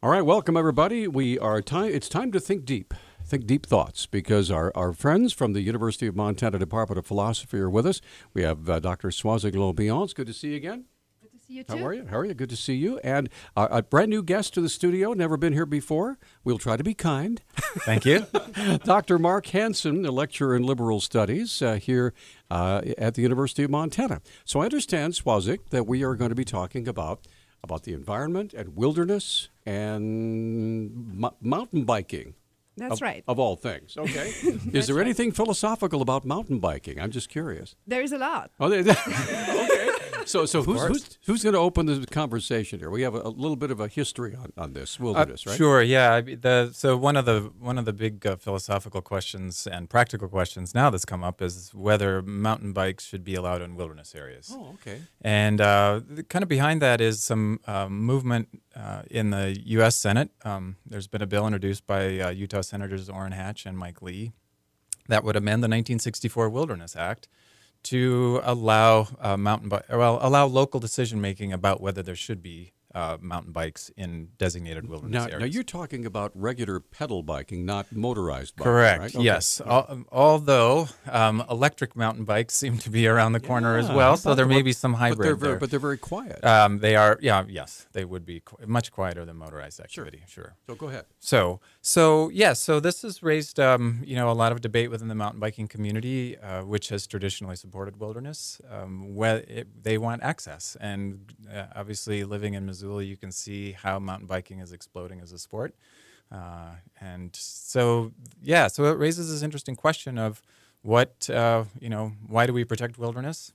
All right, welcome everybody. It's time to think deep thoughts, because our friends from the University of Montana Department of Philosophy are with us. We have Dr. Soazig. Bihan. It's good to see you again. Good to see you too. How are you? Good to see you. And a brand new guest to the studio, never been here before. We'll try to be kind. Thank you. Dr. Mark Hanson, a lecturer in liberal studies here at the University of Montana. So I understand, Soazig, that we are going to be talking about the environment and wilderness and mountain biking. That's right. Of all things. Okay. Is there anything philosophical about mountain biking? I'm just curious. There is a lot. Oh, okay. So who's going to open the conversation here? We have a little bit of a history on this wilderness, right? Sure. Yeah. So one of the big philosophical questions and practical questions now that's come up is whether mountain bikes should be allowed in wilderness areas. Oh, okay. And kind of behind that is some movement in the U.S. Senate. There's been a bill introduced by Utah Senators Orrin Hatch and Mike Lee that would amend the 1964 Wilderness Act to allow allow local decision making about whether there should be mountain bikes in designated wilderness areas. Now you're talking about regular pedal biking, not motorized biking. Correct. Right? Okay. Yes. Although electric mountain bikes seem to be around the corner as well, so there may be some hybrid. But they're very quiet. They are. Yeah. Yes. They would be much quieter than motorized activity. Sure. So go ahead. So this has raised a lot of debate within the mountain biking community, which has traditionally supported wilderness. They want access, and obviously living in Missoula, you can see how mountain biking is exploding as a sport. So it raises this interesting question of why do we protect wilderness?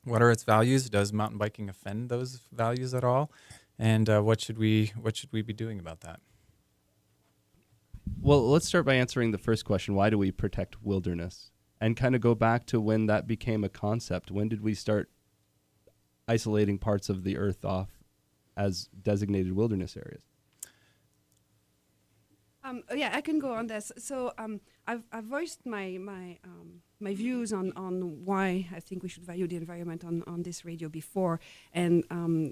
What are its values? Does mountain biking offend those values at all? And what should we be doing about that? Well, let's start by answering the first question. Why do we protect wilderness? And kind of go back to when that became a concept. When did we start isolating parts of the earth off as designated wilderness areas? I can go on this. So I've voiced my views on why I think we should value the environment on this radio before. And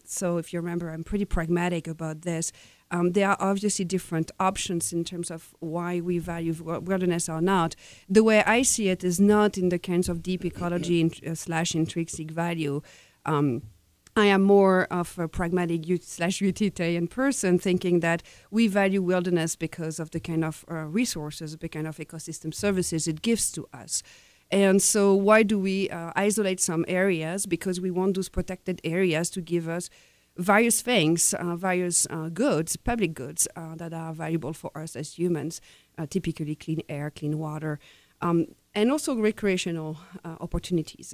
so if you remember, I'm pretty pragmatic about this. There are obviously different options in terms of why we value wilderness or not. The way I see it is not in the kinds of deep ecology / intrinsic value. I am more of a pragmatic / utilitarian person, thinking that we value wilderness because of the kind of resources, the kind of ecosystem services it gives to us. And so why do we isolate some areas? Because we want those protected areas to give us various things, various goods, public goods that are valuable for us as humans, typically clean air, clean water, and also recreational opportunities.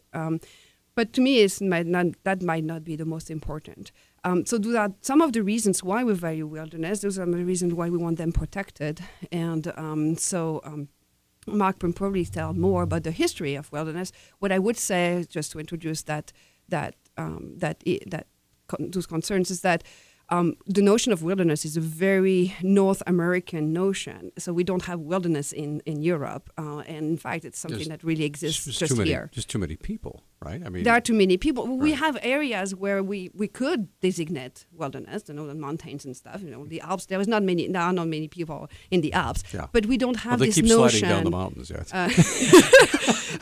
But to me, that might not be the most important. So those are some of the reasons why we value wilderness. Those are the reasons why we want them protected. And Mark can probably tell more about the history of wilderness. What I would say, just to introduce those concerns, is that the notion of wilderness is a very North American notion. So we don't have wilderness in Europe. And in fact, it's something that really exists just here. Just too many people, right? I mean, there are too many people. Right. We have areas where we could designate wilderness, the mountains and stuff. The Alps. There are not many people in the Alps. Yeah. But we don't have this keep notion. sliding down the mountains. Yeah.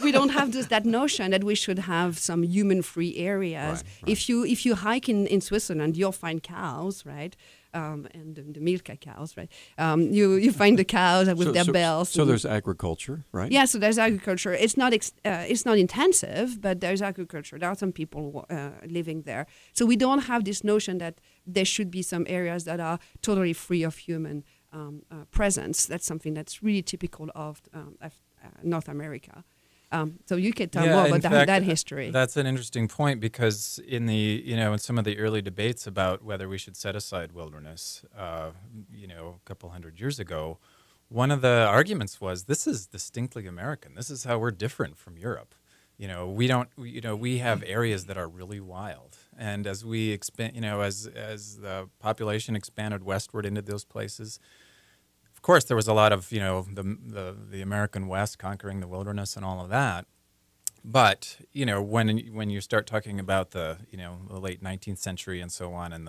We don't have that notion that we should have some human-free areas. Right. If you hike in Switzerland, you'll find cows, right? And the milk cows, right? You find the cows with their bells. So there's agriculture, right? Yeah, so there's agriculture. It's not intensive, but there's agriculture. There are some people living there. So we don't have this notion that there should be some areas that are totally free of human presence. That's something that's really typical of North America. So you can tell more about that history. That's an interesting point, because in some of the early debates about whether we should set aside wilderness, a couple hundred years ago, one of the arguments was this is distinctly American. This is how we're different from Europe. We have areas that are really wild, and as we expand, as the population expanded westward into those places. Of course, there was a lot of the American West conquering the wilderness and all of that, but when you start talking about the late 19th century and so on, and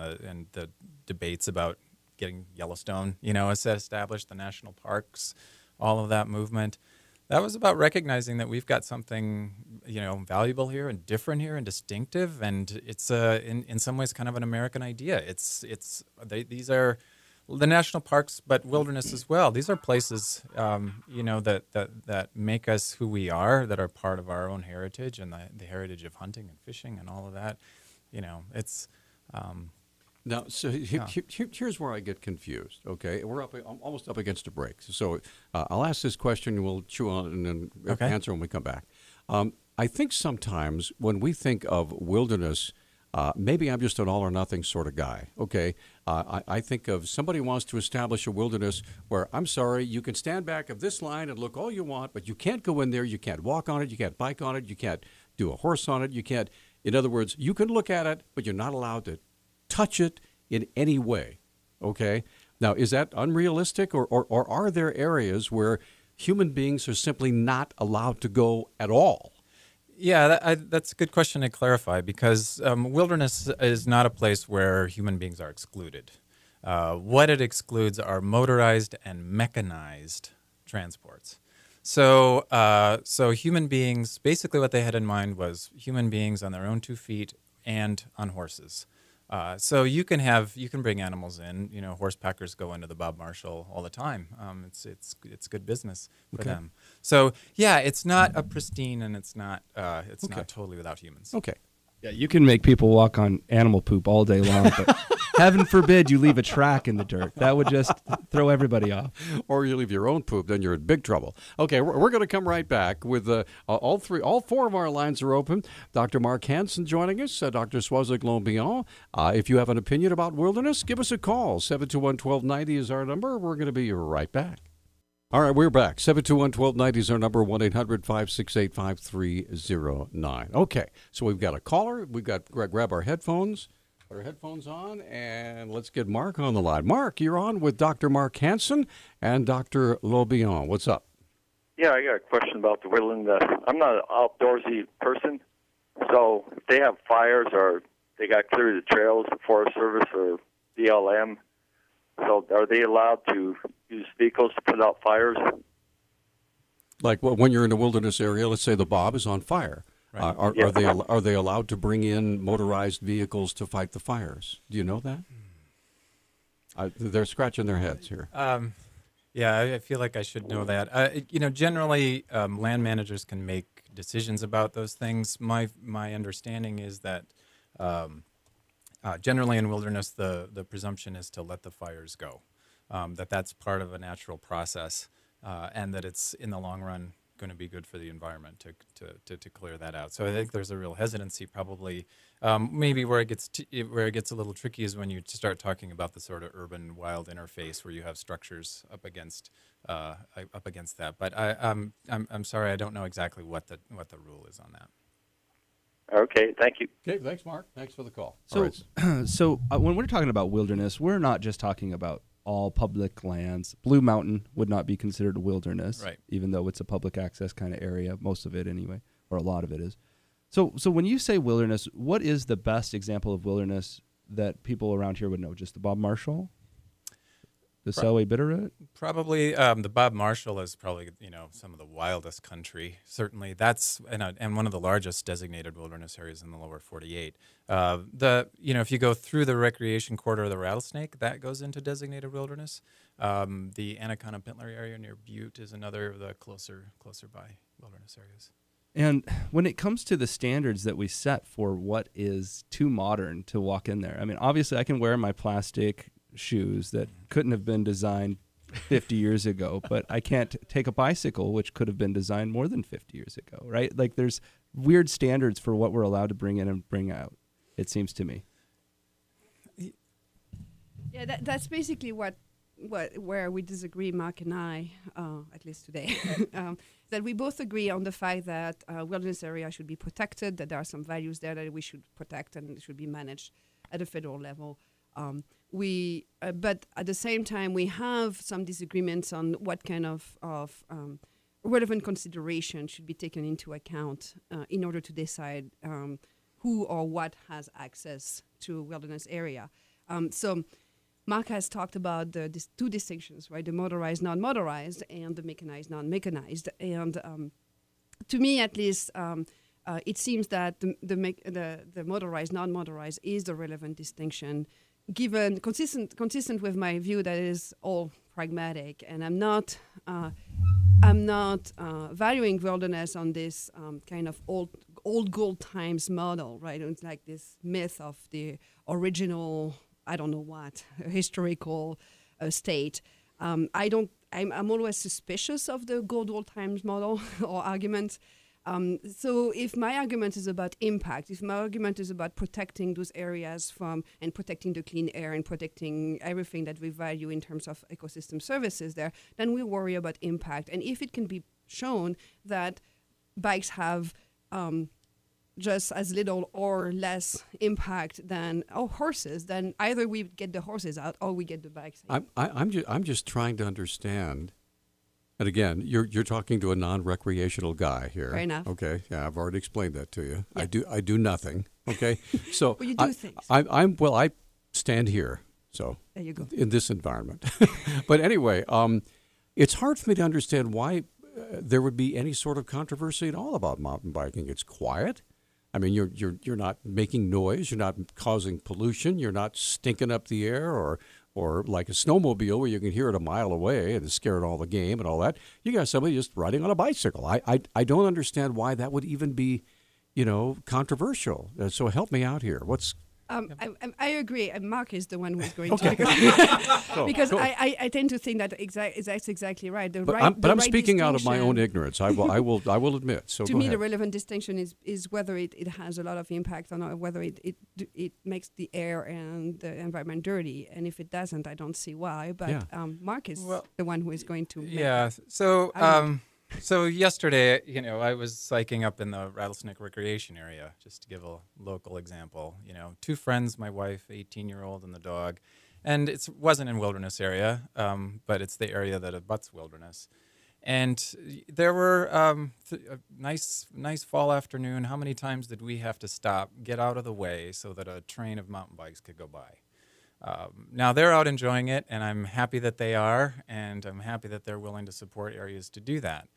the debates about getting Yellowstone, established, the national parks, all of that movement. That was about recognizing that we've got something, valuable here and different here and distinctive, and it's in some ways kind of an American idea. These are the national parks, but wilderness as well. These are places, that make us who we are, that are part of our own heritage and the heritage of hunting and fishing and all of that. It's. Now, so here's where I get confused. Okay, we're almost up against a break. So I'll ask this question, and we'll chew on it and then answer when we come back. I think sometimes when we think of wilderness, maybe I'm just an all or nothing sort of guy. Okay, I think of somebody wants to establish a wilderness where, I'm sorry, you can stand back of this line and look all you want, but you can't go in there. You can't walk on it. You can't bike on it. You can't do a horse on it. You can't. In other words, you can look at it, but you're not allowed to touch it in any way. Okay? Now, is that unrealistic, or are there areas where human beings are simply not allowed to go at all? Yeah, that's a good question to clarify, because wilderness is not a place where human beings are excluded. What it excludes are motorized and mechanized transports. So human beings, basically what they had in mind was human beings on their own 2 feet and on horses. So you can bring animals in. Horse packers go into the Bob Marshall all the time. It's good business for them. So yeah, it's not a pristine, and it's not totally without humans. Okay. Yeah, you can make people walk on animal poop all day long, but heaven forbid you leave a track in the dirt. That would just throw everybody off. Or you leave your own poop, then you're in big trouble. Okay, we're going to come right back with all four of our lines are open. Dr. Mark Hanson joining us, Dr. Soazig Bihan. If you have an opinion about wilderness, give us a call. 721-1290 is our number. We're going to be right back. All right, we're back. 721-1290 is our number, 1-800-568-5309. Okay, so we've got a caller. We've got grab our headphones, put our headphones on, and let's get Mark on the line. Mark, you're on with Dr. Mark Hanson and Dr. Bihan. What's up? Yeah, I got a question about the woodland. I'm not an outdoorsy person, so if they have fires or they got clear the trails, the Forest Service or BLM, so are they allowed to use vehicles to put out fires? Like when you're in a wilderness area, let's say the Bob is on fire. Right. Are they allowed to bring in motorized vehicles to fight the fires? Do you know that? They're scratching their heads here. Yeah, I feel like I should know that. Generally, land managers can make decisions about those things. My understanding is that generally in wilderness, the presumption is to let the fires go, that's part of a natural process, and that it's in the long run going to be good for the environment to clear that out. So I think there's a real hesitancy, probably. Maybe where it gets a little tricky is when you start talking about the sort of urban wild interface where you have structures up against that. But I'm sorry, I don't know exactly what the rule is on that. Okay, thank you. Okay, thanks, Mark. Thanks for the call. So, when we're talking about wilderness, we're not just talking about all public lands. Blue Mountain would not be considered a wilderness, right, even though it's a public access kind of area, most of it anyway, or a lot of it is. So when you say wilderness, what is the best example of wilderness that people around here would know? Just the Bob Marshall? The Selway Bitterroot? Probably the Bob Marshall is probably some of the wildest country. Certainly, that's and one of the largest designated wilderness areas in the lower 48. If you go through the recreation corridor of the Rattlesnake, that goes into designated wilderness. The Anaconda-Pintler area near Butte is another of the closer by wilderness areas. And when it comes to the standards that we set for what is too modern to walk in there, I mean, obviously, I can wear my plastic shoes that couldn't have been designed 50 years ago, but I can't take a bicycle which could have been designed more than 50 years ago, right? Like there's weird standards for what we're allowed to bring in and bring out, it seems to me. Yeah, that's basically where we disagree, Mark and I, at least today, that we both agree on the fact that wilderness area should be protected, that there are some values there that we should protect and should be managed at a federal level. But at the same time, we have some disagreements on what kind of relevant consideration should be taken into account in order to decide who or what has access to wilderness area. So Mark has talked about these two distinctions, right? The motorized, non-motorized, and the mechanized, non-mechanized. And to me, at least, it seems that the motorized, non-motorized is the relevant distinction, given consistent with my view that it is all pragmatic, and I'm not valuing wilderness on this kind of old gold times model, right? It's like this myth of the original, I don't know what, historical state. I'm always suspicious of the good old times model or argument. So if my argument is about impact, if my argument is about protecting those areas from and protecting the clean air and protecting everything that we value in terms of ecosystem services there, then we worry about impact. And if it can be shown that bikes have just as little or less impact than horses, then either we get the horses out or we get the bikes in. I'm just trying to understand. And again, you're talking to a non-recreational guy here. Fair enough. Okay, yeah, I've already explained that to you. Yeah. I do nothing. Okay, so Well, you do things. I stand here. So There you go. in this environment, but anyway, it's hard for me to understand why there would be any sort of controversy at all about mountain biking. It's quiet. I mean, you're not making noise. You're not causing pollution. You're not stinking up the air or like a snowmobile where you can hear it a mile away and it's scaring all the game and all that. You got somebody just riding on a bicycle. I don't understand why that would even be, controversial. So help me out here. I agree. Mark is the one who's going Okay. to because I tend to think that that's exactly right. But I'm speaking out of my own ignorance. I will admit. So to go me, ahead. the relevant distinction is whether it has a lot of impact or not, whether it makes the air and the environment dirty. And if it doesn't, I don't see why. But Yeah. Mark is the one who is going to. Yeah. So yesterday, I was hiking up in the Rattlesnake Recreation Area, just to give a local example. Two friends, my wife, 18-year-old, and the dog. And it wasn't in wilderness area, but it's the area that abuts wilderness. And there were a nice fall afternoon. How many times did we have to stop, get out of the way so that a train of mountain bikes could go by? Now they're out enjoying it, and I'm happy that they are, and I'm happy that they're willing to support areas to do that.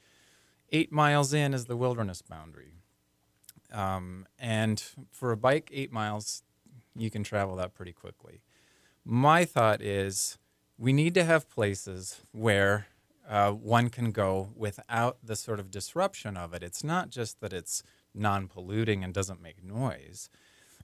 8 miles in is the wilderness boundary. And for a bike, 8 miles, you can travel that pretty quickly. My thought is we need to have places where one can go without the sort of disruption of it. It's not just that it's non-polluting and doesn't make noise,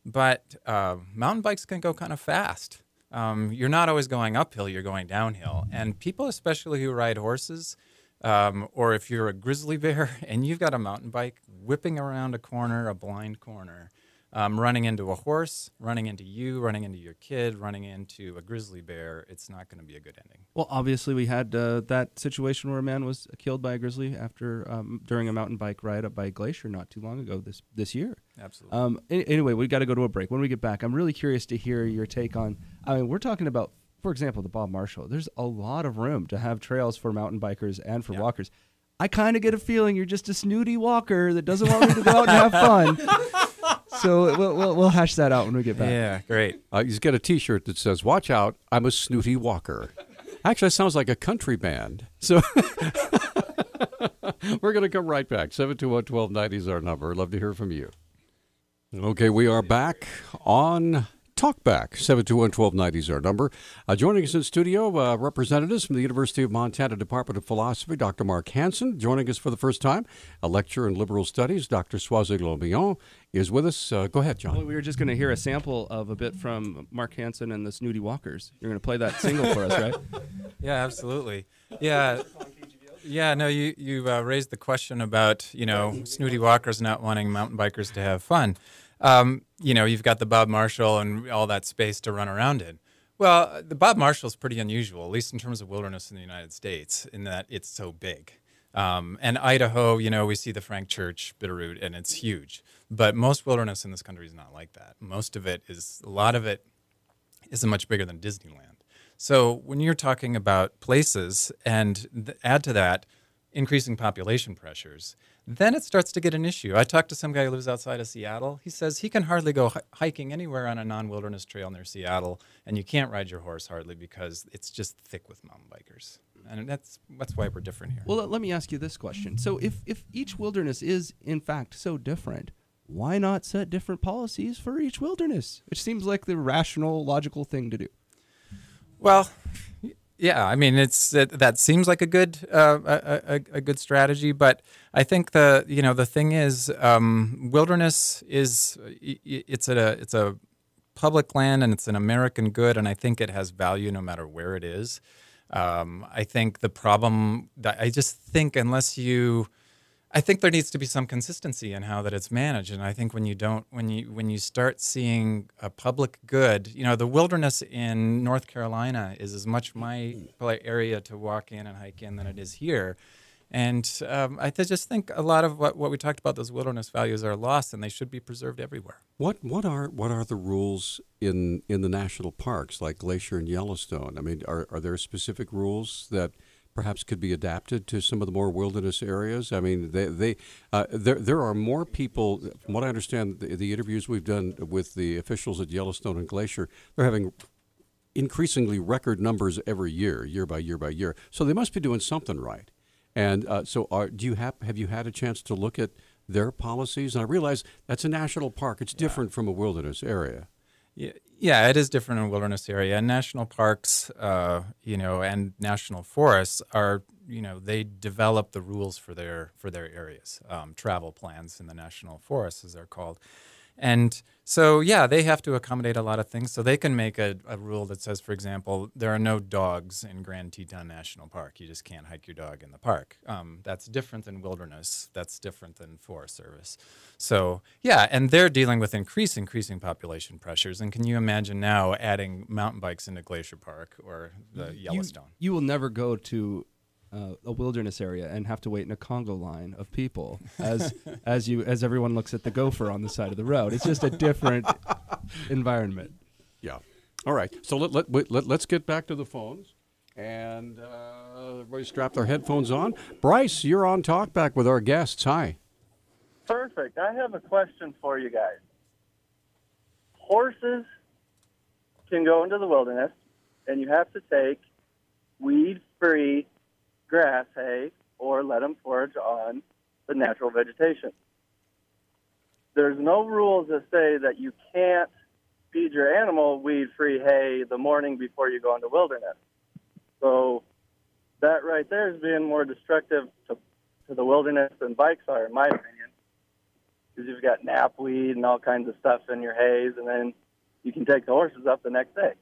but mountain bikes can go kind of fast. You're not always going uphill, you're going downhill. And people, especially who ride horses, or if you're a grizzly bear and you've got a mountain bike whipping around a corner, a blind corner, running into a horse, running into you, running into your kid, running into a grizzly bear, it's not going to be a good ending. Well, obviously, we had that situation where a man was killed by a grizzly during a mountain bike ride up by a glacier not too long ago this year. Absolutely. Anyway, we got to go to a break. When we get back, I'm really curious to hear your take on. I mean, we're talking about, for example, the Bob Marshall. There's a lot of room to have trails for mountain bikers and for walkers. I kind of get a feeling you're just a snooty walker that doesn't want me to go out and have fun. So we'll hash that out when we get back. Yeah, great. He's got a T-shirt that says, "Watch out, I'm a snooty walker." Actually, that sounds like a country band. So we're going to come right back. 721-1290 is our number. Love to hear from you. Okay, we are back on Talkback. 721-1290 is our number. Joining us in studio, representatives from the University of Montana Department of Philosophy, Dr. Mark Hanson. Joining us for the first time, a lecturer in liberal studies, Dr. Soazig Bihan is with us. Go ahead, John. Well, we were just going to hear a sample of a bit from Mark Hanson and the Snooty Walkers. You're going to play that single for us, right? Yeah, absolutely. Yeah. Yeah, no, you raised the question about, snooty walkers not wanting mountain bikers to have fun. You've got the Bob Marshall and all that space to run around in. Well, the Bob Marshall's pretty unusual, at least in terms of wilderness in the United States, in that it's so big. And Idaho, we see the Frank Church Bitterroot, and it's huge. But most wilderness in this country is not like that. A lot of it isn't much bigger than Disneyland. So when you're talking about places and add to that increasing population pressures, then it starts to get an issue. I talked to some guy who lives outside of Seattle. He says he can hardly go hiking anywhere on a non-wilderness trail near Seattle, and you can't ride your horse hardly because it's just thick with mountain bikers. And that's why we're different here. Well, let me ask you this question. So if each wilderness is, in fact, so different, why not set different policies for each wilderness? It seems like the rational, logical thing to do. Well, yeah, I mean, that seems like a good strategy, but I think the thing is, wilderness is it's a public land and it's an American good, and I think it has value no matter where it is. I think the problem I just think I think there needs to be some consistency in how that it's managed, and I think when you start seeing a public good, the wilderness in North Carolina is as much my area to walk in and hike in than it is here, and I just think a lot of what we talked about, those wilderness values, are lost, and they should be preserved everywhere. What are the rules in the national parks like Glacier and Yellowstone? I mean, are there specific rules that perhaps could be adapted to some of the more wilderness areas? I mean, there are more people. From what I understand, the interviews we've done with the officials at Yellowstone and Glacier, they're having increasingly record numbers every year, year by year by year. So they must be doing something right. And have you had a chance to look at their policies? And I realize that's a national park; it's different from a wilderness area. Yeah, it is different in a wilderness area. And national parks, and national forests are, they develop the rules for their areas, travel plans in the national forests, as they're called. And so, yeah, they have to accommodate a lot of things. So they can make a rule that says, for example, there are no dogs in Grand Teton National Park. You just can't hike your dog in the park. That's different than wilderness. That's different than Forest Service. So, yeah, and they're dealing with increasing population pressures. And can you imagine now adding mountain bikes into Glacier Park or the Yellowstone? You will never go to a wilderness area and have to wait in a Congo line of people as everyone looks at the gopher on the side of the road. It's just a different environment. Yeah. All right. So let's get back to the phones, and everybody strap their headphones on. Bryce, you're on Talkback with our guests. Hi. Perfect. I have a question for you guys. Horses can go into the wilderness, and you have to take weed-free grass hay or let them forage on the natural vegetation. There's no rules that say that you can't feed your animal weed-free hay the morning before you go into wilderness. So that right there is being more destructive to the wilderness than bikes are, in my opinion, because you've got knapweed and all kinds of stuff in your hays, and then you can take the horses up the next day.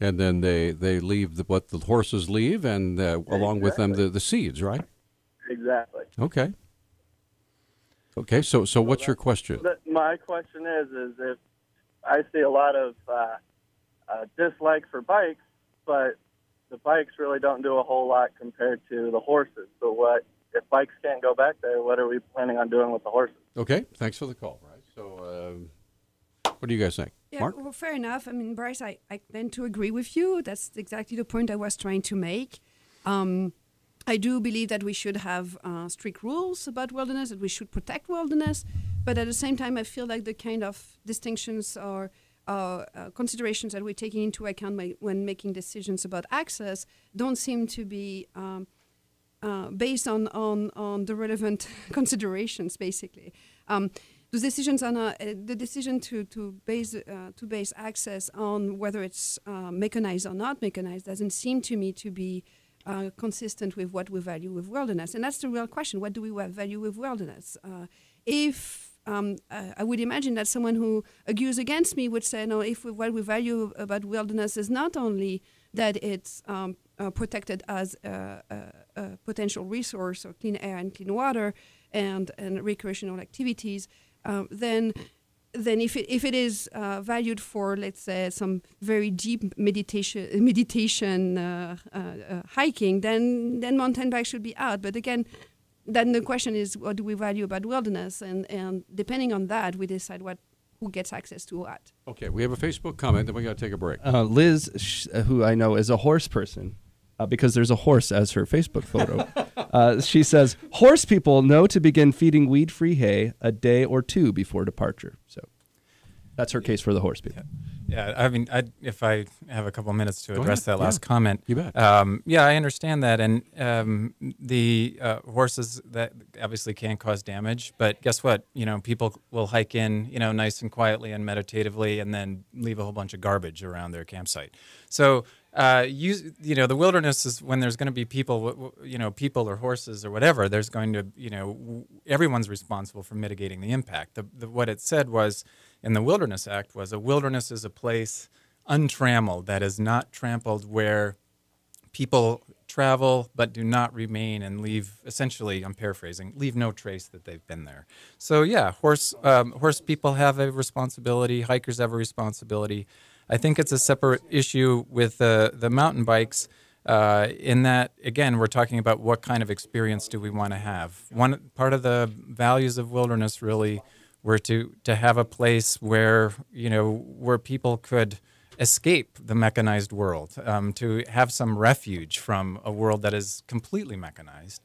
And then they leave what the horses leave, and along with them the seeds, right? Exactly. Okay. So what's your question? My question is if I see a lot of dislike for bikes, but the bikes really don't do a whole lot compared to the horses. So if bikes can't go back there, what are we planning on doing with the horses? Okay. Thanks for the call, Bryce. So what do you guys think? Yeah, Mark? well, fair enough. I mean, Bryce, I tend to agree with you. That's exactly the point I was trying to make. I do believe that we should have strict rules about wilderness, that we should protect wilderness, but at the same time, I feel like the kind of distinctions or considerations that we're taking into account when making decisions about access don't seem to be based on the relevant considerations, basically. The decisions on the decision to base access on whether it's mechanized or not mechanized doesn't seem to me to be consistent with what we value with wilderness, and that's the real question: what do we value with wilderness? I would imagine that someone who argues against me would say, no, what we value about wilderness is not only that it's protected as a potential resource or clean air and clean water and recreational activities. Then if it is valued for, let's say, some very deep meditation hiking, then mountain bike should be out. But again, then the question is, what do we value about wilderness? And depending on that, we decide who gets access to what. Okay, we have a Facebook comment, then we got to take a break. Liz, who I know is a horse person, because there's a horse as her Facebook photo, She says, horse people know to begin feeding weed-free hay a day or two before departure. So that's her case for the horse people. Yeah, I mean, if I have a couple minutes to Go address ahead. that last comment. You bet. Yeah, I understand that. And the horses, that obviously can cause damage. But guess what? People will hike in, nice and quietly and meditatively and then leave a whole bunch of garbage around their campsite. So, the wilderness is when there's going to be people, people or horses or whatever, there's going to, everyone's responsible for mitigating the impact. What it said was, in the Wilderness Act, was a wilderness is a place untrammeled, that is not trampled, where people travel but do not remain and leave, essentially, I'm paraphrasing, leave no trace that they've been there. So yeah, horse people have a responsibility, hikers have a responsibility. I think it's a separate issue with the mountain bikes, in that, again, we're talking about what kind of experience do we want to have. One part of the values of wilderness really were to have a place where, where people could escape the mechanized world, to have some refuge from a world that is completely mechanized,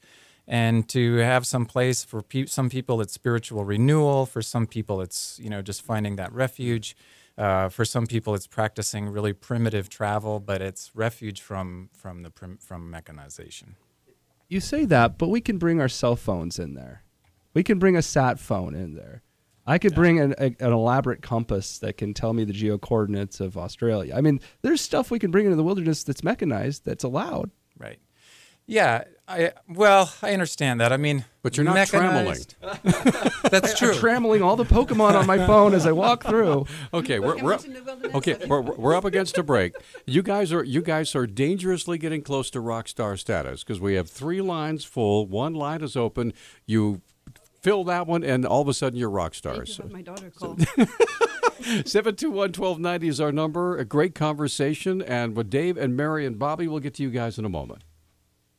and to have some place for some people it's spiritual renewal, for some people it's, just finding that refuge, for some people it's practicing really primitive travel, but it's refuge from mechanization. You say that, but we can bring our cell phones in there. We can bring a sat phone in there. I could bring an elaborate compass that can tell me the geocoordinates of Australia. I mean, there's stuff we can bring into the wilderness that's mechanized, that's allowed. Right. Yeah. I understand that. I mean, But you're not mechanized. That's true. I'm trammeling all the Pokemon on my phone as I walk through. Okay, we're up against a break. You guys are dangerously getting close to rock star status, because we have 3 lines full. 1 line is open. You fill that one, and all of a sudden you're rock stars. My daughter called. 721-1290 is our number. A great conversation, and with Dave and Mary and Bobby, we'll get to you guys in a moment.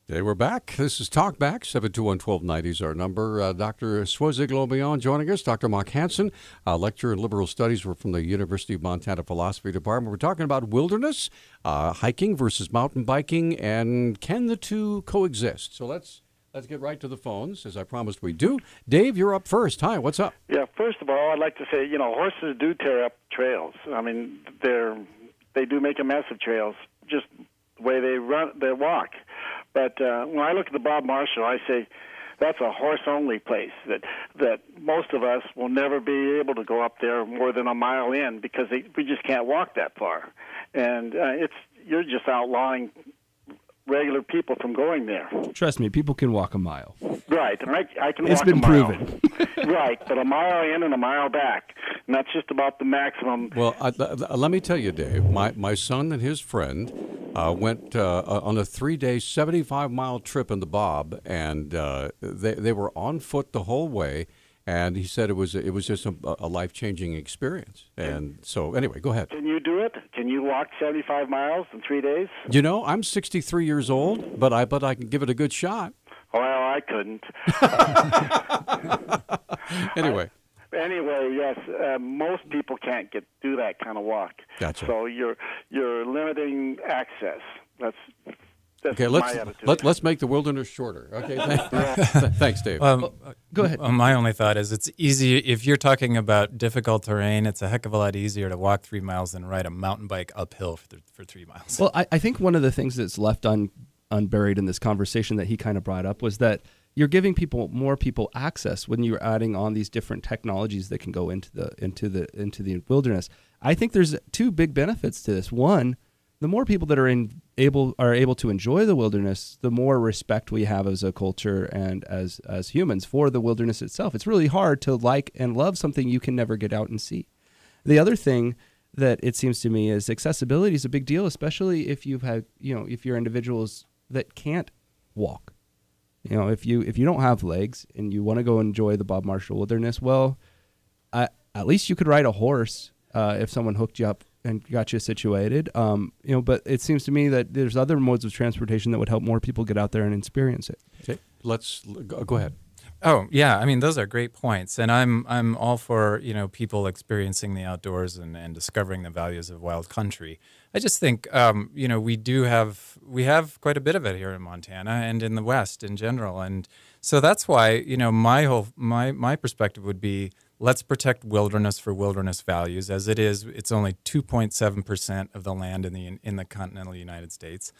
Okay, we're back. This is Talk Back. 721-1290 is our number. Dr. Soazig Bihan joining us. Dr. Mark Hanson, lecturer in liberal studies. We're from the University of Montana Philosophy Department. We're talking about wilderness, hiking versus mountain biking, and can the two coexist? So let's get right to the phones, as I promised we do. Dave, you're up first. Hi, what's up? Yeah, first of all, I'd like to say, horses do tear up trails. I mean, they do make a mess of trails, just the way they walk. But when I look at the Bob Marshall, I say that's a horse-only place, that most of us will never be able to go up there more than a mile in, because we just can't walk that far. And you're just outlawing regular people from going there. Trust me, people can walk a mile. Right. I can It's walk been a mile. proven. Right, but a mile in and a mile back. And that's just about the maximum. Well, let me tell you, Dave, my son and his friend went on a 3-day, 75-mile trip in the Bob, and they were on foot the whole way. And he said it was just a life-changing experience. And so, anyway, go ahead. Can you do it? Can you walk 75 miles in 3 days? I'm 63 years old, but I can give it a good shot. Well, I couldn't. Anyway. Anyway, yes, most people can't do that kind of walk. Gotcha. So you're limiting access. That's okay, my attitude. let's make the wilderness shorter. Okay, thanks, Dave. Go ahead. My only thought is it's easy. If you're talking about difficult terrain, it's a heck of a lot easier to walk 3 miles than ride a mountain bike uphill for 3 miles. Well, I think one of the things that's left unburied in this conversation that he kind of brought up was that you're giving more people access when you're adding on these different technologies that can go into the wilderness. I think there's 2 big benefits to this. One, the more people that are able to enjoy the wilderness, the more respect we have as a culture and as humans for the wilderness itself. It's really hard to like and love something you can never get out and see. The other thing that it seems to me is accessibility is a big deal, especially if if you're individuals that can't walk. If you don't have legs and you want to go enjoy the Bob Marshall Wilderness, well, at least you could ride a horse if someone hooked you up and got you situated. But it seems to me that there's other modes of transportation that would help more people get out there and experience it. Okay, let's go ahead. Oh, yeah. I mean, those are great points. And I'm all for, people experiencing the outdoors and discovering the values of wild country. I just think, we have quite a bit of it here in Montana and in the West in general. And so that's why, my perspective would be, let's protect wilderness for wilderness values. As it is, it's only 2.7% of the land in the continental United States.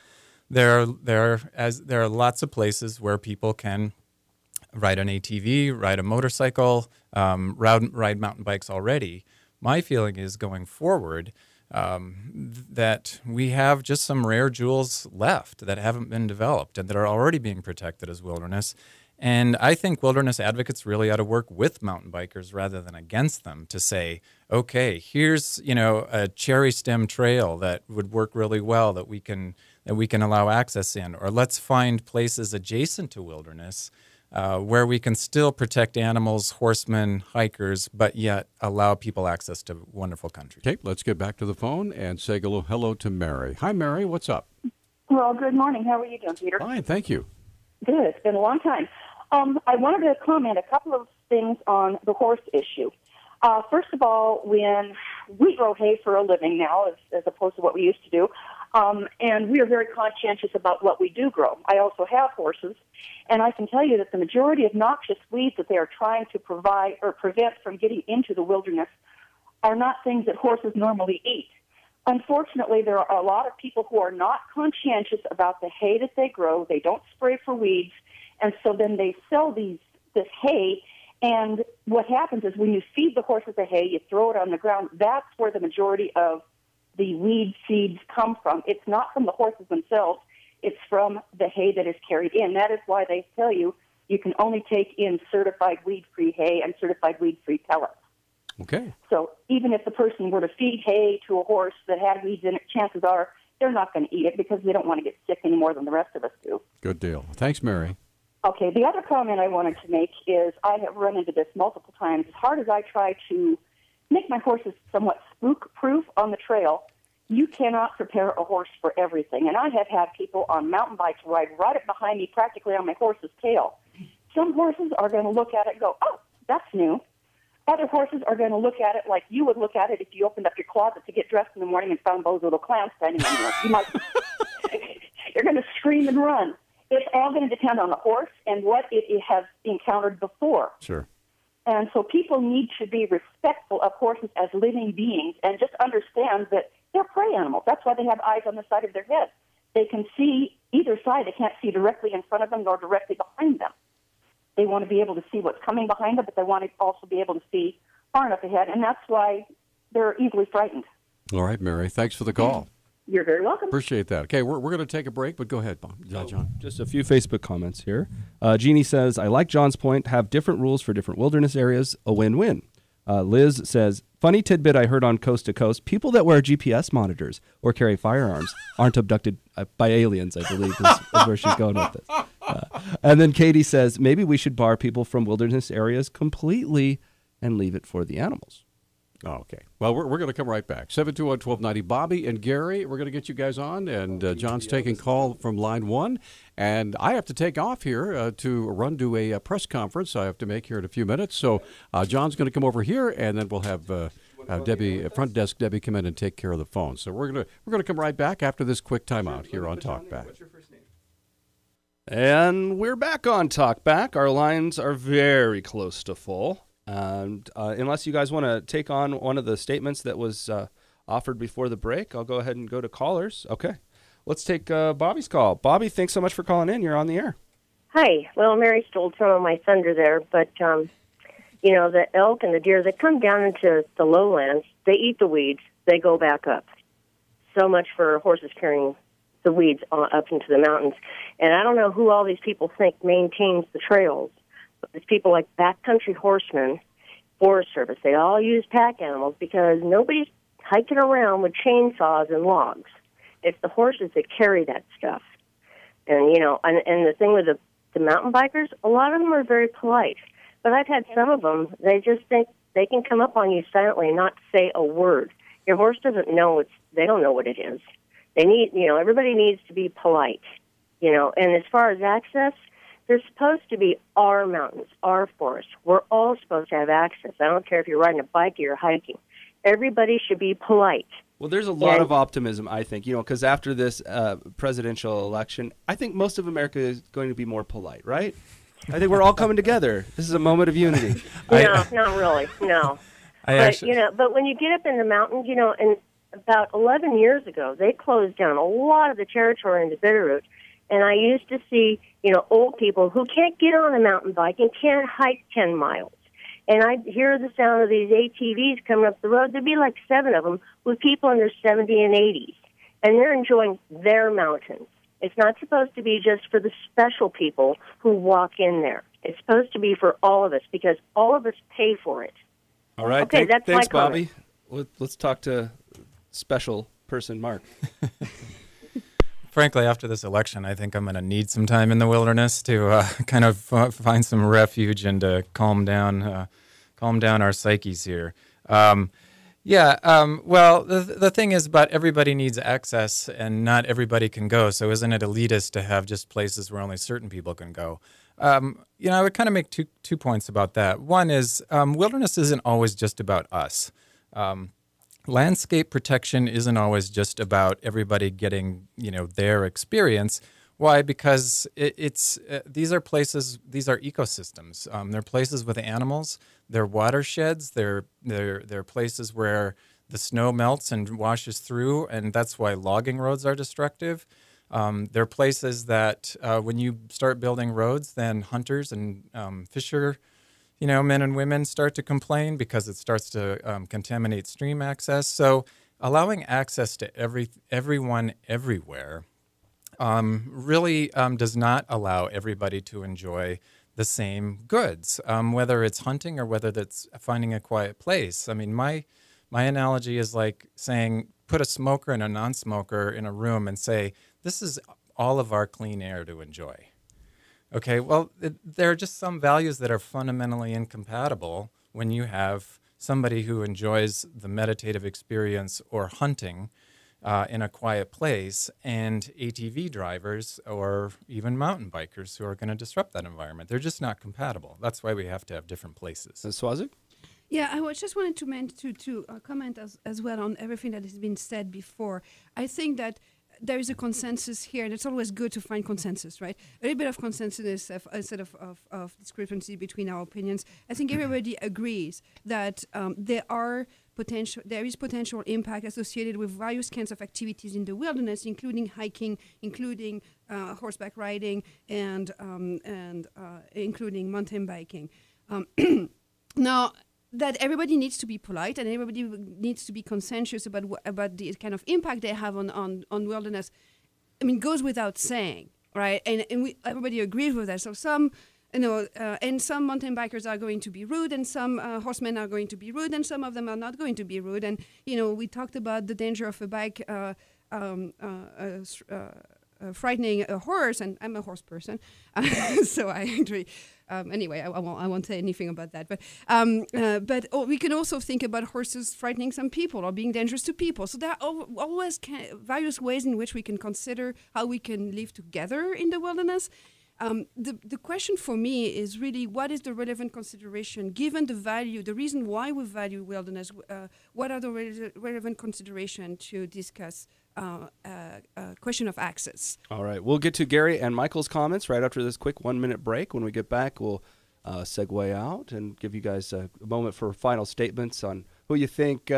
There are lots of places where people can ride an ATV, ride a motorcycle, ride mountain bikes already. My feeling is going forward that we have just some rare jewels left that haven't been developed and that are already being protected as wilderness. And I think wilderness advocates really ought to work with mountain bikers rather than against them to say, okay, here's a cherry stem trail that would work really well that we can allow access in, or let's find places adjacent to wilderness where we can still protect animals, horsemen, hikers, but yet allow people access to wonderful country. Okay, let's get back to the phone and say hello to Mary. Hi, Mary. What's up? Well, good morning. How are you doing, Peter? Fine, thank you. Good. It's been a long time. I wanted to comment a couple of things on the horse issue. First of all, when we grow hay for a living now, as opposed to what we used to do, and we are very conscientious about what we do grow. I also have horses, and I can tell you that the majority of noxious weeds that they are trying to provide or prevent from getting into the wilderness are not things that horses normally eat. Unfortunately, there are a lot of people who are not conscientious about the hay that they grow. They don't spray for weeds, and so then they sell this hay. And what happens is when you feed the horses the hay, you throw it on the ground. That's where the majority of the weed seeds come from. It's not from the horses themselves. It's from the hay that is carried in. That is why they tell you you can only take in certified weed-free hay and certified weed-free pellets. Okay. So even if the person were to feed hay to a horse that had weeds in it, chances are they're not going to eat it because they don't want to get sick any more than the rest of us do. Good deal. Thanks, Mary. Okay, the other comment I wanted to make is I have run into this multiple times. As hard as I try to make my horses somewhat spook-proof on the trail, you cannot prepare a horse for everything. And I have had people on mountain bikes ride right up behind me practically on my horse's tail. Some horses are going to look at it and go, oh, that's new. Other horses are going to look at it like you would look at it if you opened up your closet to get dressed in the morning and found those little clowns standing on you. You're going to scream and run. It's all going to depend on the horse and what it has encountered before. Sure. And so people need to be respectful of horses as living beings and just understand that they're prey animals. That's why they have eyes on the side of their head. They can see either side. They can't see directly in front of them nor directly behind them. They want to be able to see what's coming behind them, but they want to also be able to see far enough ahead, and that's why they're easily frightened. All right, Mary. Thanks for the call. You're very welcome. Appreciate that. Okay, we're going to take a break, but go ahead, John. Just a few Facebook comments here. Jeannie says, I like John's point, have different rules for different wilderness areas, a win-win. Liz says, funny tidbit I heard on Coast to Coast, people that wear GPS monitors or carry firearms aren't abducted by aliens, I believe, is where she's going with this. And then Katie says, maybe we should bar people from wilderness areas completely and leave it for the animals. Oh, okay. Well, we're going to come right back. 721-1290. Bobby and Gary, we're going to get you guys on, and John's taking call from line 1. And I have to take off here to run to a press conference I have to make here in a few minutes. So John's going to come over here, and then we'll have Debbie, front desk Debbie, come in and take care of the phone. So we're going to come right back after this quick timeout here on Talkback. What's your first name? And we're back on Talkback. Our lines are very close to full. And unless you guys want to take on one of the statements that was offered before the break, I'll go ahead and go to callers. Okay. Let's take Bobby's call. Bobby, thanks so much for calling in. You're on the air. Hi. Well, Mary stole some of my thunder there, but, the elk and the deer, they come down into the lowlands. They eat the weeds. They go back up. So much for horses carrying the weeds up into the mountains. And I don't know who all these people think maintains the trails. It's people like backcountry horsemen, Forest Service. They all use pack animals because nobody's hiking around with chainsaws and logs. It's the horses that carry that stuff. And, and the thing with the mountain bikers, a lot of them are very polite. But I've had some of them, they just think they can come up on you silently and not say a word. Your horse doesn't know they don't know what it is. They need, everybody needs to be polite, And as far as access, They're supposed to be our mountains, our forests. We're all supposed to have access. I don't care if you're riding a bike or you're hiking. Everybody should be polite. Well, there's a lot of optimism, I think, because after this presidential election, I think most of America is going to be more polite, right? I think we're all coming together. This is a moment of unity. No, not really. No. But when you get up in the mountains, and about 11 years ago, they closed down a lot of the territory in the Bitterroot. And I used to see, old people who can't get on a mountain bike and can't hike 10 miles. And I'd hear the sound of these ATVs coming up the road. There'd be like 7 of them with people in their 70s and 80s. And they're enjoying their mountains. It's not supposed to be just for the special people who walk in there. It's supposed to be for all of us because all of us pay for it. All right. Okay, that's thanks, my comment. Bobby. Let's talk to special person Mark. Frankly, after this election, I think I'm going to need some time in the wilderness to kind of find some refuge and to calm down our psyches here. Well, the thing is about everybody needs access, and not everybody can go. So isn't it elitist to have just places where only certain people can go? I would kind of make two points about that. One is wilderness isn't always just about us. Landscape protection isn't always just about everybody getting, their experience. Why? Because these are places, these are ecosystems. They're places with animals. They're watersheds. They're places where the snow melts and washes through, and that's why logging roads are destructive. They're places that when you start building roads, then hunters and fisher men and women start to complain because it starts to contaminate stream access. So allowing access to everyone everywhere really does not allow everybody to enjoy the same goods, whether it's hunting or whether it's finding a quiet place. I mean, my analogy is like saying put a smoker and a non-smoker in a room and say, this is all of our clean air to enjoy. Okay, well, there are just some values that are fundamentally incompatible when you have somebody who enjoys the meditative experience or hunting in a quiet place and ATV drivers or even mountain bikers who are going to disrupt that environment. They're just not compatible. That's why we have to have different places. Soazig? Yeah, I just wanted to comment as well on everything that has been said before. I think that there is a consensus here, and it's always good to find consensus, right? A little bit of consensus instead of discrepancy between our opinions. I think everybody agrees that there is potential impact associated with various kinds of activities in the wilderness, including hiking, including horseback riding, and including mountain biking. Now, that everybody needs to be polite and everybody needs to be conscientious about the kind of impact they have on wilderness, goes without saying, right? And everybody agrees with that. So some, and some mountain bikers are going to be rude, and some horsemen are going to be rude, and some of them are not going to be rude. And we talked about the danger of a bike frightening a horse, and I'm a horse person, so I agree. Anyway, I won't say anything about that. But we can also think about horses frightening some people or being dangerous to people. So there are always various ways in which we can consider how we can live together in the wilderness. The question for me is really, what is the relevant consideration, given the value, the reason why we value wilderness, what are the relevant consideration to discuss question of access? All right. We'll get to Gary and Michael's comments right after this quick 1-minute break. When we get back, we'll segue out and give you guys a moment for final statements on who you think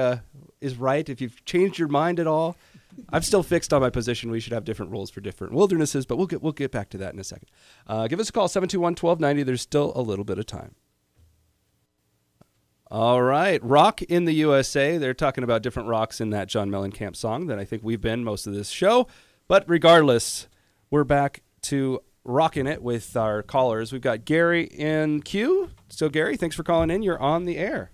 is right. If you've changed your mind at all, I'm still fixed on my position. We should have different rules for different wildernesses, but we'll get back to that in a second. Give us a call, 721-1290. There's still a little bit of time. All right. Rock in the USA. They're talking about different rocks in that John Mellencamp song that I think we've been most of this show. But regardless, we're back to rocking it with our callers. We've got Gary in queue. So, Gary, thanks for calling in. You're on the air.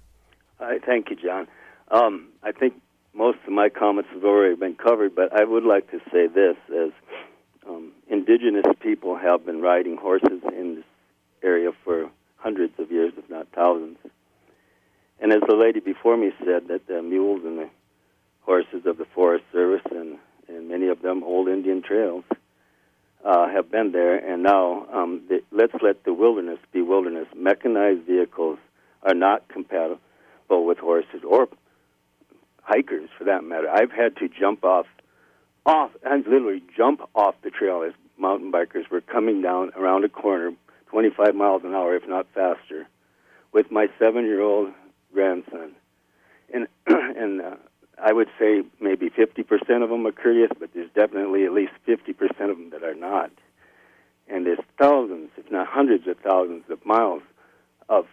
Hi, thank you, John. I think most of my comments have already been covered, but I would like to say this, as indigenous people have been riding horses in this area for hundreds of years, if not thousands. And as the lady before me said, that the mules and the horses of the Forest Service and many of them old Indian trails have been there, and now let's let the wilderness be wilderness. Mechanized vehicles are not compatible with horses or hikers, for that matter. I've had to I've literally jump off the trail as mountain bikers were coming down around a corner, 25 miles an hour, if not faster, with my 7-year-old grandson. And I would say maybe 50% of them are curious, but there's definitely at least 50% of them that are not. And there's thousands, if not hundreds of thousands of miles of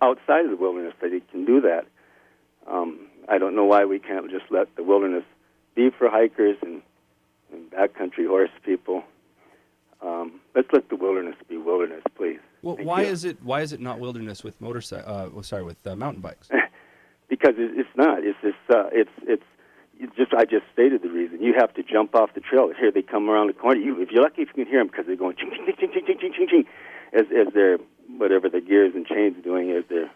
outside of the wilderness that he can do that. I don't know why we can't just let the wilderness be for hikers and backcountry horse people. Let's let the wilderness be wilderness, please. Well, why is it not wilderness with mountain bikes? Because it's not. It's just I just stated the reason. You have to jump off the trail. Here they come around the corner. If you're lucky, if you can hear them, because they're going ching ching ching ching ching ching ching ching as they're whatever the gears and chains are doing as they're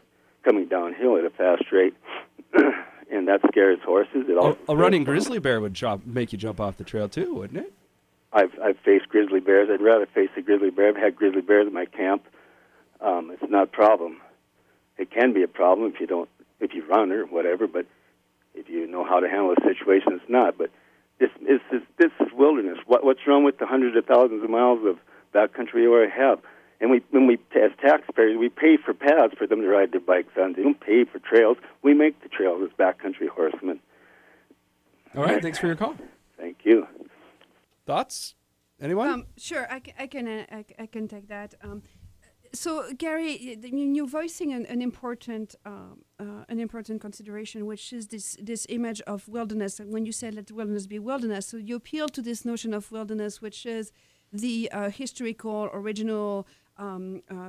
coming downhill at a fast rate, and that scares horses. A running grizzly bear would make you jump off the trail too, wouldn't it? I've faced grizzly bears. I'd rather face a grizzly bear. I've had grizzly bears at my camp. It's not a problem. It can be a problem if you run or whatever, but if you know how to handle a situation, it's not. But this is wilderness. What's wrong with the hundreds of thousands of miles of backcountry we already have? And we, as taxpayers, we pay for paths for them to ride their bikes on. They don't pay for trails. We make the trails as backcountry horsemen. All right, thanks for your call. Thank you. Thoughts? Anyone? Sure, I can take that. So, Gary, you're voicing an important consideration, which is this image of wilderness. And when you say let wilderness be wilderness, so you appeal to this notion of wilderness, which is the historical, original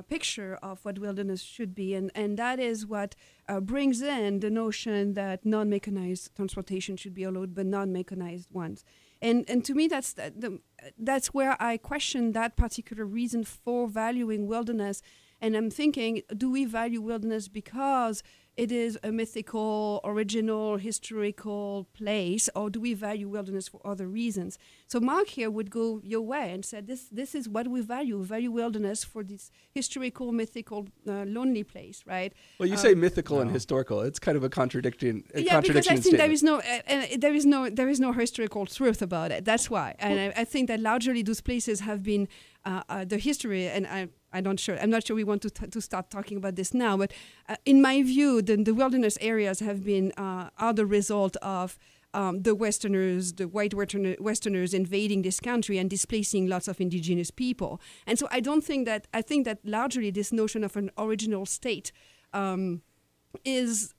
picture of what wilderness should be, and that is what brings in the notion that non-mechanized transportation should be allowed, but non-mechanized ones. And to me, that's where I question that particular reason for valuing wilderness. And I'm thinking, do we value wilderness because it is a mythical, original, historical place, or do we value wilderness for other reasons? So Mark here would go your way and said, this is what we value. We value wilderness for this historical, mythical, lonely place, right? Well, you say mythical and historical. It's kind of a contradiction. Because I think statement. there is no historical truth about it. That's why, and I think that largely those places have been the history, and I'm not sure we want to start talking about this now, but in my view, the wilderness areas have been are the result of the white Westerners invading this country and displacing lots of indigenous people. And so I think that largely this notion of an original state is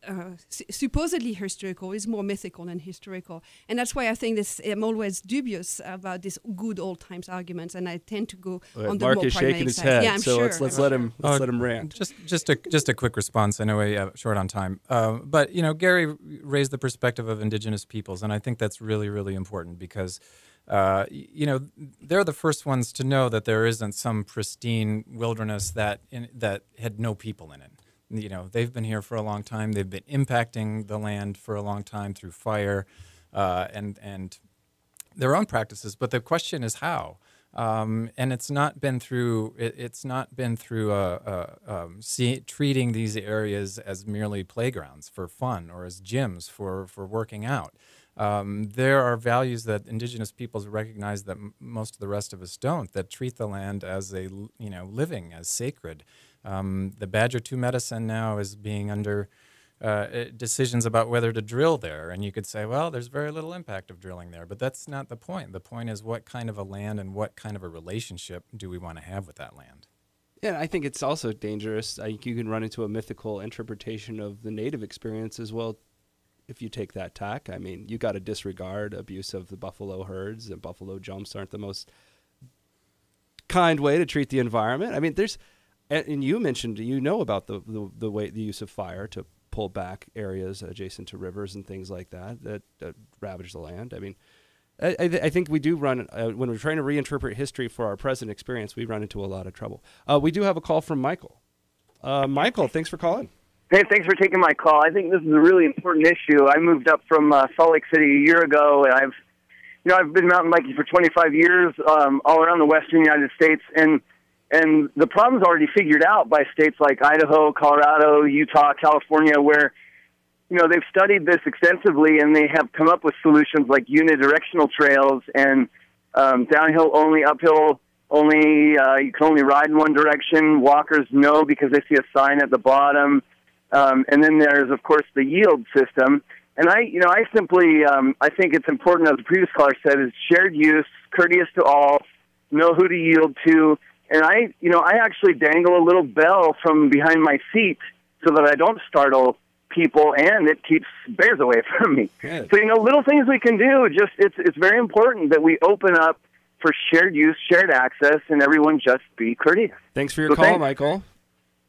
supposedly historical, is more mythical than historical. And that's why I think I'm always dubious about this good old times arguments, and I tend to go on the Mark more is pragmatic shaking his side. head, Yeah, I'm so sure. let's let him rant. Just a quick response. I know we're short on time, but Gary raised the perspective of indigenous peoples, and I think that's really, really important because they're the first ones to know that there isn't some pristine wilderness that had no people in it. They've been here for a long time. They've been impacting the land for a long time through fire and their own practices. But the question is how. And it's not been through treating these areas as merely playgrounds for fun or as gyms for working out. There are values that indigenous peoples recognize that most of the rest of us don't, that treat the land as living, as sacred. The Badger 2 medicine now is being under decisions about whether to drill there. And you could say, well, there's very little impact of drilling there. But that's not the point. The point is what kind of a land and what kind of a relationship do we want to have with that land? Yeah, I think it's also dangerous. I think you can run into a mythical interpretation of the native experience as well if you take that tack. I mean, you got to disregard abuse of the buffalo herds, and buffalo jumps aren't the most kind way to treat the environment. I mean, and you mentioned, about the way the use of fire to pull back areas adjacent to rivers and things like that ravage the land. I mean, I think we do run, when we're trying to reinterpret history for our present experience, we run into a lot of trouble. We do have a call from Michael. Michael, thanks for calling. Hey, thanks for taking my call. I think this is a really important issue. I moved up from Salt Lake City a year ago, and I've I've been mountain biking for 25 years, all around the western United States, and the problem's already figured out by states like Idaho, Colorado, Utah, California, where, they've studied this extensively, and they have come up with solutions like unidirectional trails and downhill only, uphill only. You can only ride in one direction. Walkers know because they see a sign at the bottom. And then there's, of course, the yield system. And I simply, I think it's important, as the previous caller said, is shared use, courteous to all, know who to yield to. And I actually dangle a little bell from behind my seat so that I don't startle people, and it keeps bears away from me. Good. So, little things we can do. Just it's very important that we open up for shared use, shared access, and everyone just be courteous. Thanks for your call, Michael.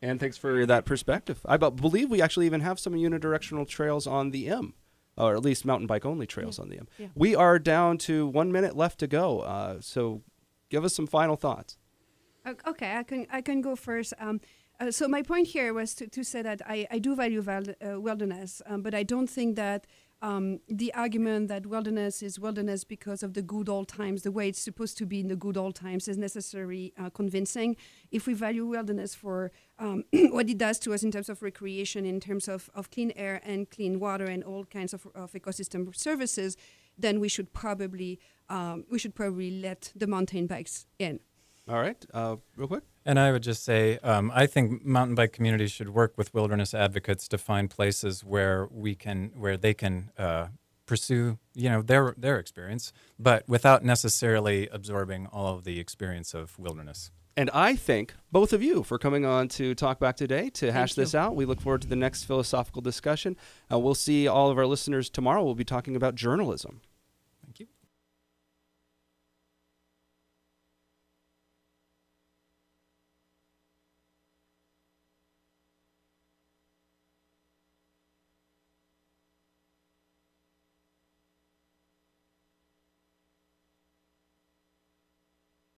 And thanks for that perspective. I believe we actually even have some unidirectional trails on the M, or at least mountain bike only trails on the M. Yeah. We are down to 1 minute left to go. So give us some final thoughts. Okay, I can go first. So my point here was to say that I do value wilderness, but I don't think that the argument that wilderness is wilderness because of the good old times, the way it's supposed to be in the good old times, is necessarily convincing. If we value wilderness for what it does to us in terms of recreation, in terms of clean air and clean water and all kinds of ecosystem services, then we should probably let the mountain bikes in. All right, real quick. And I would just say, I think mountain bike communities should work with wilderness advocates to find places where they can pursue, their experience, but without necessarily absorbing all of the experience of wilderness. And I thank both of you for coming on to Talk Back today to hash this out. We look forward to the next philosophical discussion. We'll see all of our listeners tomorrow. We'll be talking about journalism.